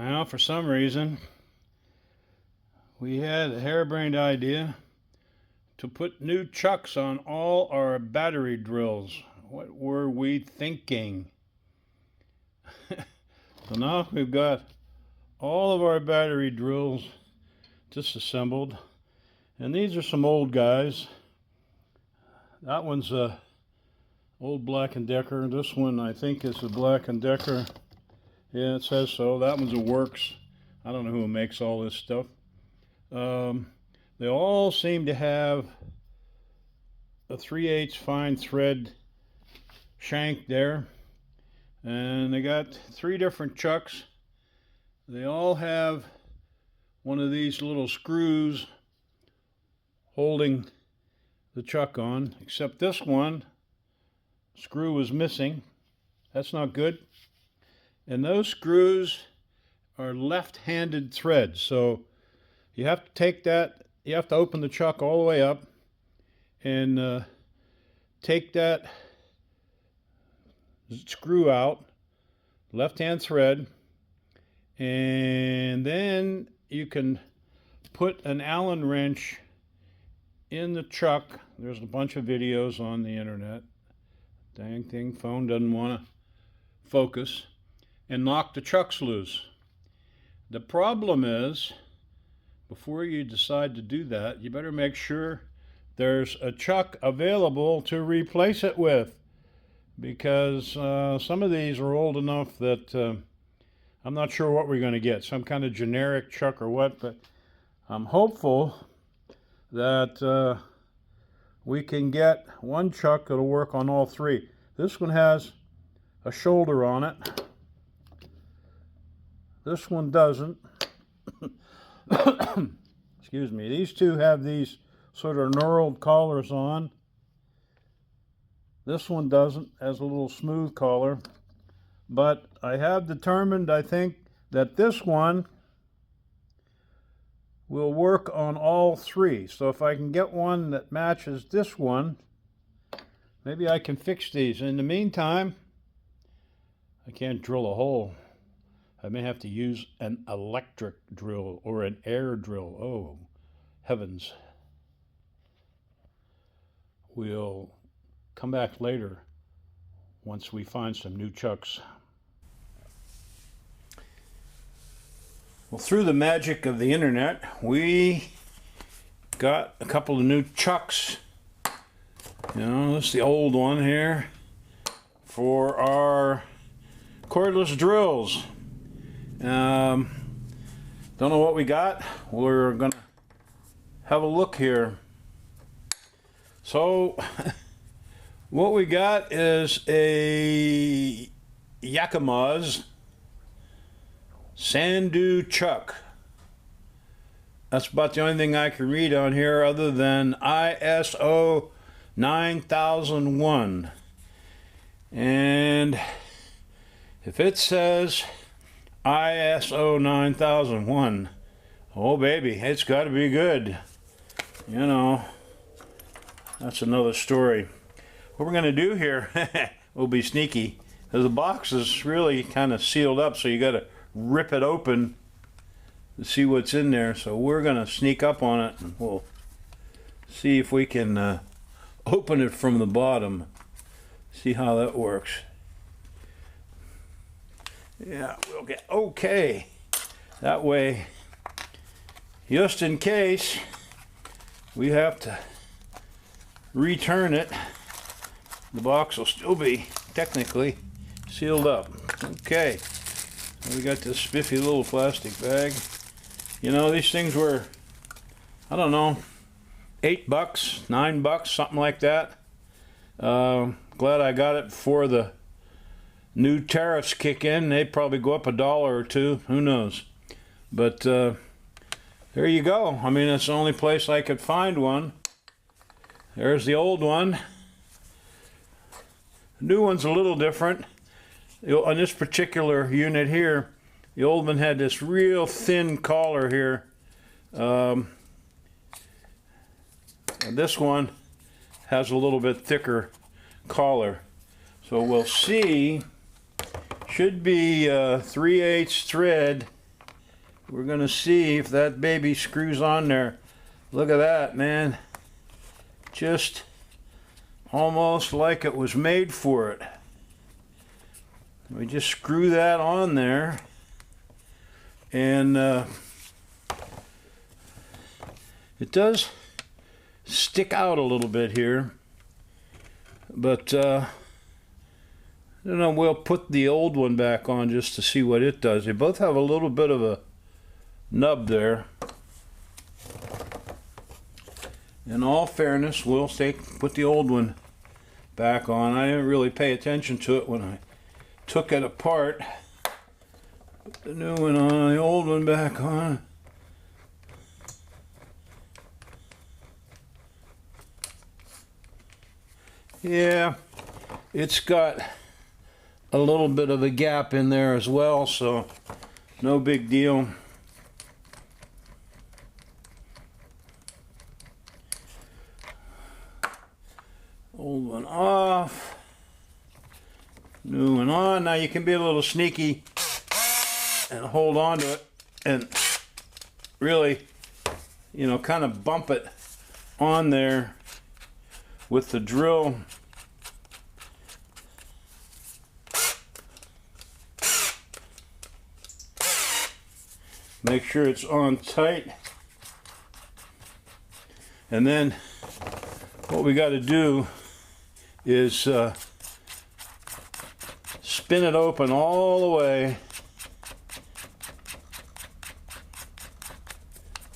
Well, for some reason, we had a harebrained idea to put new chucks on all our battery drills. What were we thinking? So now we've got all of our battery drills disassembled, and these are some old guys. That one's a old Black & Decker. This one I think is a Black & Decker. Yeah, it says so. That one's a Works. I don't know who makes all this stuff. They all seem to have a 3/8 fine thread shank there, and they got 3 different chucks. They all have one of these little screws holding the chuck on, except this one screw was missing. That's not good. And those screws are left-handed threads, so you have to take that, you have to open the chuck all the way up and take that screw out, left-hand thread, and then you can put an Allen wrench in the chuck. There's a bunch of videos on the internet. Dang thing, phone doesn't want to focus. And knock the chucks loose. The problem is, before you decide to do that, you better make sure there's a chuck available to replace it with, because some of these are old enough that I'm not sure what we're going to get, some kind of generic chuck or what, but I'm hopeful that we can get one chuck that'll work on all 3. This one has a shoulder on it. This one doesn't. Excuse me. These 2 have these sort of knurled collars on. This one doesn't, has a little smooth collar. But I have determined, I think, that this one will work on all 3. So if I can get one that matches this one, maybe I can fix these. In the meantime, I can't drill a hole. I may have to use an electric drill or an air drill. Oh, heavens. We'll come back later once we find some new chucks. Well, through the magic of the internet, we got a couple of new chucks. You know, this is the old one here for our cordless drills. Don't know what we got. We're gonna have a look here. So what we got is a Yakima's Sandu chuck. That's about the only thing I can read on here other than ISO 9001. And if it says ISO 9001, oh baby, it's got to be good. You know, that's another story. What we're going to do here, we'll be sneaky, because the box is really kind of sealed up, so you got to rip it open to see what's in there. So we're going to sneak up on it, and we'll see if we can open it from the bottom. See how that works. Yeah, we'll get okay. That way, just in case we have to return it, the box will still be technically sealed up. Okay, we got this spiffy little plastic bag. You know, these things were, I don't know, $8, $9, something like that. Glad I got it before the new tariffs kick in. They'd probably go up $1 or $2, who knows. But there you go. I mean, it's the only place I could find one. There's the old one. The new one's a little different. On this particular unit here, the old one had this real thin collar here. And this one has a little bit thicker collar. So we'll see. Should be 3/8 thread we're gonna see if that baby screws on there. Look at that, man. Just almost like it was made for it. We just screw that on there, and it does stick out a little bit here, but I don't know, we'll put the old one back on just to see what it does. They both have a little bit of a nub there. In all fairness, we'll put the old one back on. I didn't really pay attention to it when I took it apart. Put the new one on, the old one back on. Yeah, it's got a little bit of a gap in there as well, so no big deal. Old one off, new one on. Now you can be a little sneaky and hold on to it and really, you know, kind of bump it on there with the drill. Make sure it's on tight. And then what we got to do is spin it open all the way.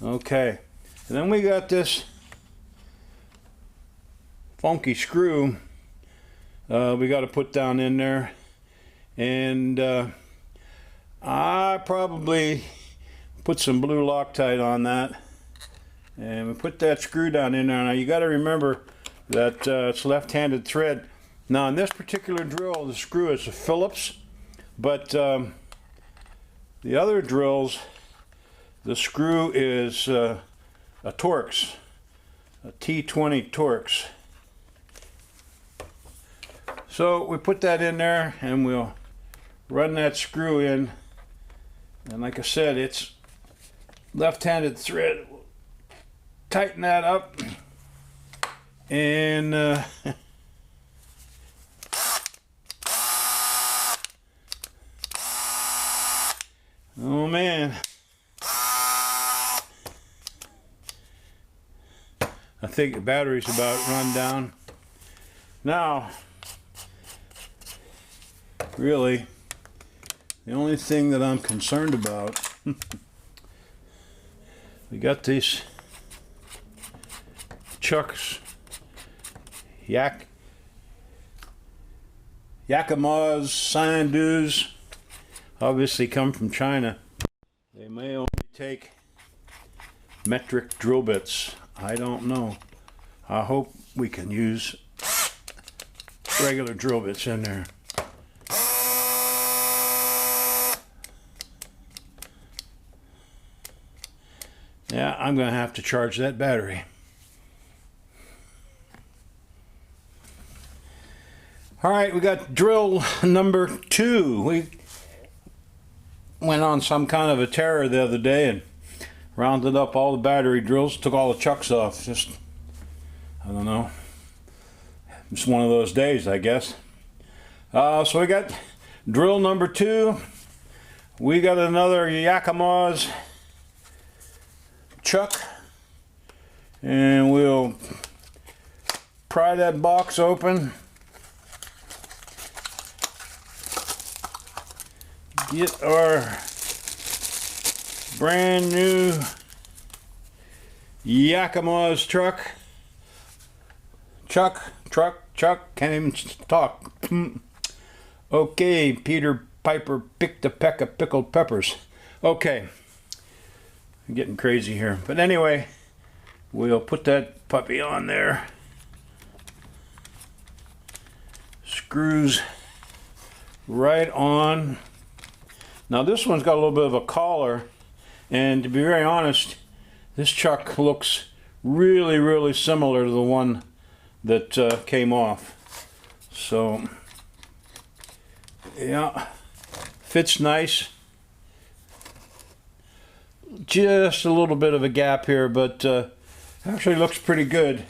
Okay, and then we got this funky screw we got to put down in there, and I probably put some blue Loctite on that, and we put that screw down in there. Now you got to remember that it's left-handed thread. Now in this particular drill, the screw is a Phillips, but the other drills, the screw is a Torx, a T20 Torx. So we put that in there and we'll run that screw in, and like I said, it's left-handed thread. We'll tighten that up, and oh man, I think the battery's about run down. Now, really, the only thing that I'm concerned about, we got these chucks, Yakimas, Sandus, obviously come from China. They may only take metric drill bits. I don't know. I hope we can use regular drill bits in there. Yeah, I'm going to have to charge that battery. All right, we got drill number 2. We went on some kind of a terror the other day and rounded up all the battery drills, took all the chucks off. Just, I don't know. It's one of those days, I guess. So we got drill number 2. We got another Yakima's chuck, and we'll pry that box open, get our brand new Yakima's truck, can't even talk. Okay, Peter Piper picked a peck of pickled peppers. Okay, I'm getting crazy here, but anyway, we'll put that puppy on there. Screws right on. Now this one's got a little bit of a collar, and to be very honest, this chuck looks really similar to the one that came off. So yeah, fits nice. just a little bit of a gap here, but actually looks pretty good.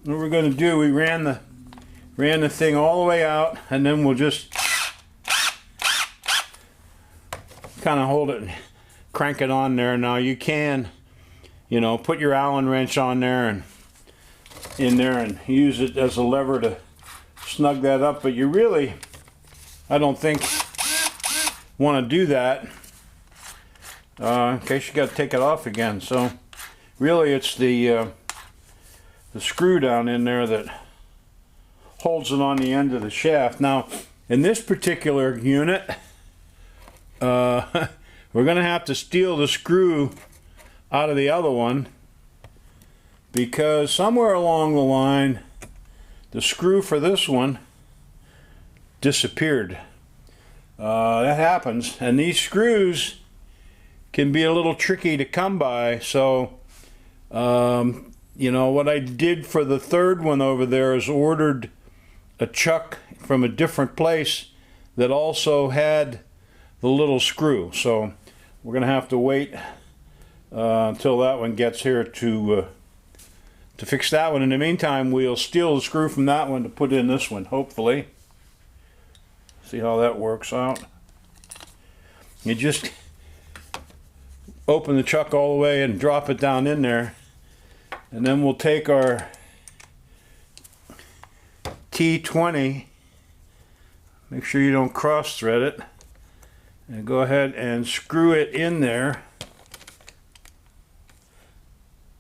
What we're going to do, we ran the thing all the way out, and then we'll just kind of hold it and crank it on there. Now you can, you know, put your Allen wrench on there and in there and use it as a lever to snug that up, but you really, I don't think, want to do that in case you got to take it off again. So really it's the screw down in there that holds it on the end of the shaft. Now in this particular unit, we're going to have to steal the screw out of the other one, because somewhere along the line the screw for this one disappeared. That happens, and these screws can be a little tricky to come by. So you know, what I did for the third one over there is ordered a chuck from a different place that also had the little screw. So we're going to have to wait until that one gets here to fix that one. In the meantime, we'll steal the screw from that one to put in this one, hopefully. See how that works out. You just open the chuck all the way and drop it down in there. And then we'll take our T20, make sure you don't cross thread it, and go ahead and screw it in there.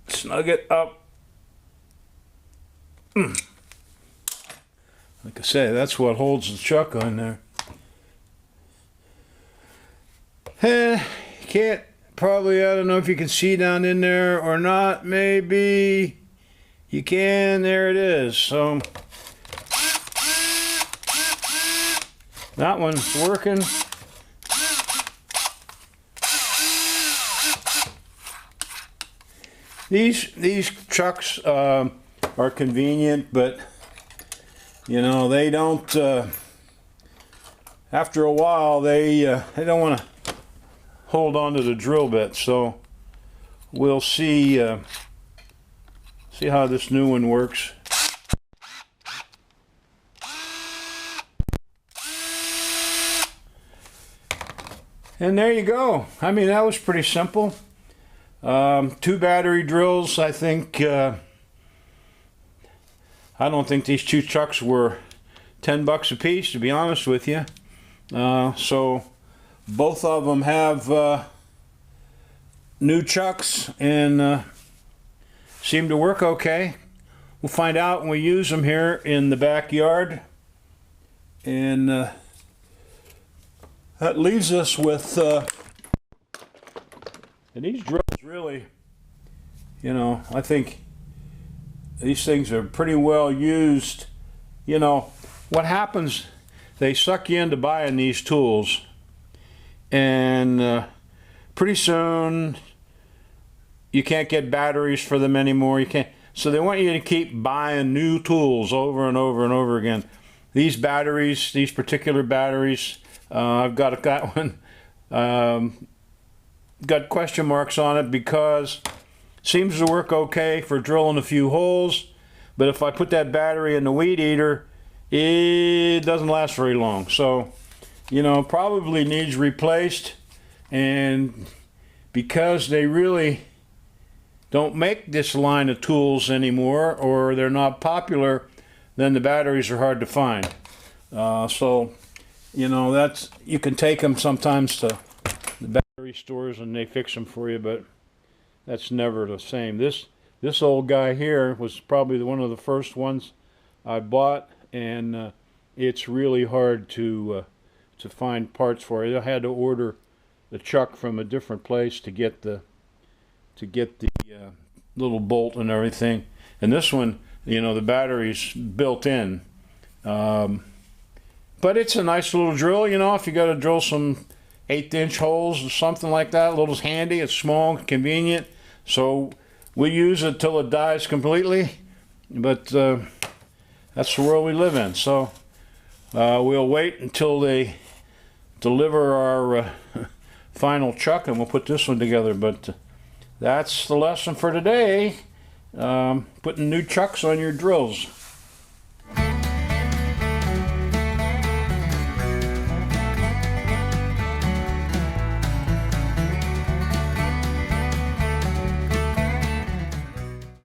Snug it up. Like I say, that's what holds the chuck on there. Can't probably, I don't know if you can see down in there or not. Maybe you can. There it is. So that one's working. These chucks are convenient, but you know, they don't. After a while, they don't want to hold on to the drill bit. So we'll see how this new one works. And there you go. I mean, that was pretty simple. 2 battery drills. I think I don't think these 2 chucks were $10 a piece, to be honest with you. So both of them have new chucks and seem to work okay. We'll find out when we use them here in the backyard. And that leaves us with and these drills really, you know, I think these things are pretty well used. You know, what happens, they suck you into buying these tools, and pretty soon you can't get batteries for them anymore. You can't, so they want you to keep buying new tools over and over and over again. These batteries, these particular batteries, I've got one, got question marks on it because it seems to work okay for drilling a few holes, but if I put that battery in the weed eater, it doesn't last very long. So, you know, probably needs replaced. And because they really don't make this line of tools anymore, or they're not popular, then the batteries are hard to find. So, you know, that's, you can take them sometimes to the battery stores and they fix them for you, but that's never the same. This old guy here was probably one of the first ones I bought, and it's really hard to find parts for it. I had to order the chuck from a different place to get the little bolt and everything. And this one, you know, the battery's built in. But it's a nice little drill, you know, if you got to drill some 1/8" holes or something like that. A little handy, it's small, convenient. So we use it till it dies completely. But that's the world we live in. So We'll wait until they deliver our final chuck and we'll put this one together. But that's the lesson for today. Putting new chucks on your drills.